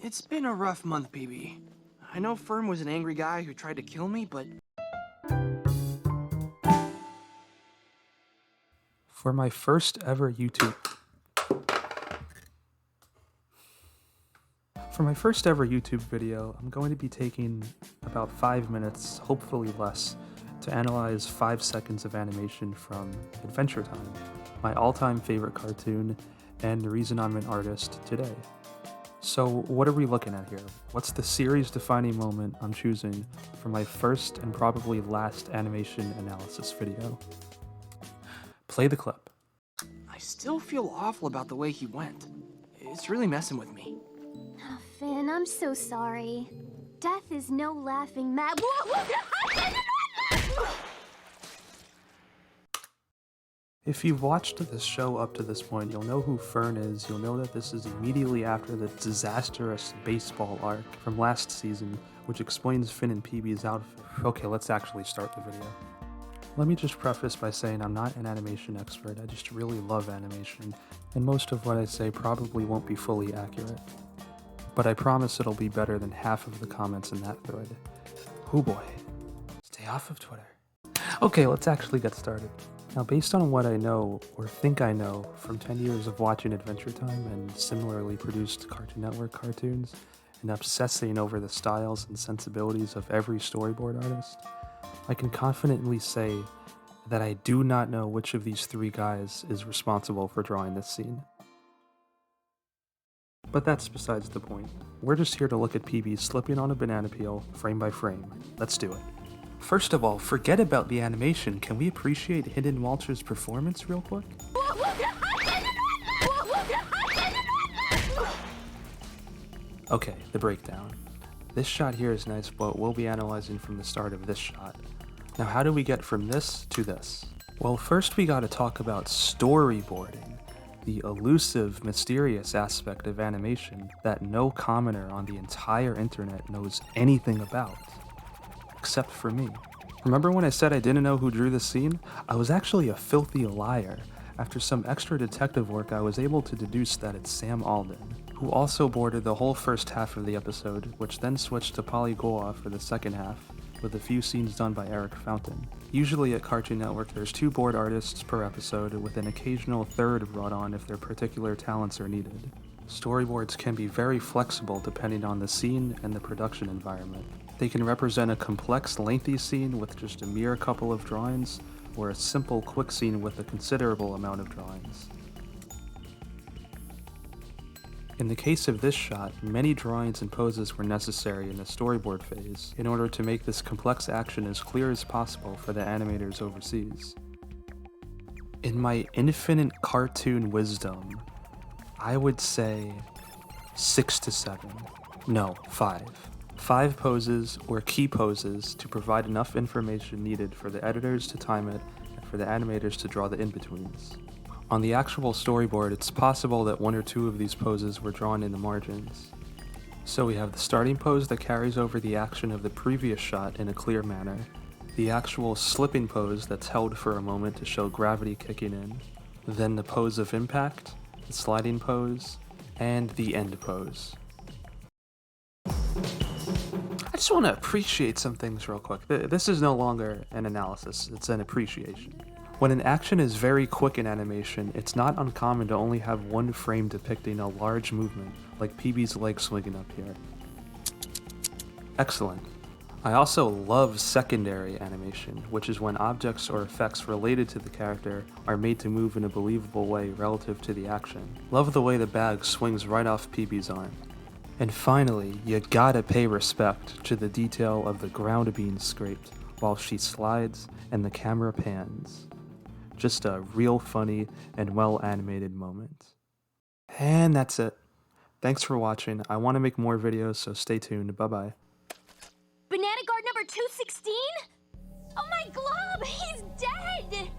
It's been a rough month, PB. I know Fern was an angry guy who tried to kill me, but... For my first ever YouTube video, I'm going to be taking about 5 minutes, hopefully less, to analyze 5 seconds of animation from Adventure Time, my all-time favorite cartoon, and the reason I'm an artist today. So what are we looking at here? What's the series-defining moment I'm choosing for my first and probably last animation analysis video? Play the clip. I still feel awful about the way he went. It's really messing with me. Oh, Finn, I'm so sorry. Death is no laughing matter. If you've watched this show up to this point, you'll know who Fern is. You'll know that this is immediately after the disastrous baseball arc from last season, which explains Finn and PB's outfit. Okay, let's actually start the video. Let me just preface by saying I'm not an animation expert, I just really love animation, and most of what I say probably won't be fully accurate. But I promise it'll be better than half of the comments in that thread. Oh boy. Stay off of Twitter. Okay, let's actually get started. Now, based on what I know, or think I know, from 10 years of watching Adventure Time and similarly produced Cartoon Network cartoons, and obsessing over the styles and sensibilities of every storyboard artist, I can confidently say that I do not know which of these 3 guys is responsible for drawing this scene. But that's besides the point. We're just here to look at PB slipping on a banana peel, frame by frame. Let's do it. First of all, forget about the animation. Can we appreciate Hidden Walter's performance real quick? Okay, the breakdown. This shot here is nice, but we'll be analyzing from the start of this shot. Now, how do we get from this to this? Well, first we gotta talk about storyboarding, the elusive, mysterious aspect of animation that no commoner on the entire internet knows anything about. Except for me. Remember when I said I didn't know who drew this scene? I was actually a filthy liar. After some extra detective work, I was able to deduce that it's Sam Alden, who also boarded the whole first half of the episode, which then switched to Polly Goa for the second half, with a few scenes done by Eric Fountain. Usually at Cartoon Network, there's 2 board artists per episode, with an occasional third brought on if their particular talents are needed. Storyboards can be very flexible depending on the scene and the production environment. They can represent a complex, lengthy scene with just a mere couple of drawings, or a simple, quick scene with a considerable amount of drawings. In the case of this shot, many drawings and poses were necessary in the storyboard phase in order to make this complex action as clear as possible for the animators overseas. In my infinite cartoon wisdom, I would say 6 to 7. No, 5. 5 poses or key poses to provide enough information needed for the editors to time it and for the animators to draw the in-betweens. On the actual storyboard, it's possible that 1 or 2 of these poses were drawn in the margins. So we have the starting pose that carries over the action of the previous shot in a clear manner, the actual slipping pose that's held for a moment to show gravity kicking in, then the pose of impact, the sliding pose, and the end pose. I just want to appreciate some things real quick. This is no longer an analysis, it's an appreciation. When an action is very quick in animation, it's not uncommon to only have 1 frame depicting a large movement, like PB's leg swinging up here. Excellent. I also love secondary animation, which is when objects or effects related to the character are made to move in a believable way relative to the action. Love the way the bag swings right off PB's arm. And finally, you gotta pay respect to the detail of the ground being scraped while she slides and the camera pans. Just a real funny and well-animated moment. And that's it. Thanks for watching. I want to make more videos, so stay tuned. Bye-bye. Banana guard number 216? Oh, my glob! He's dead!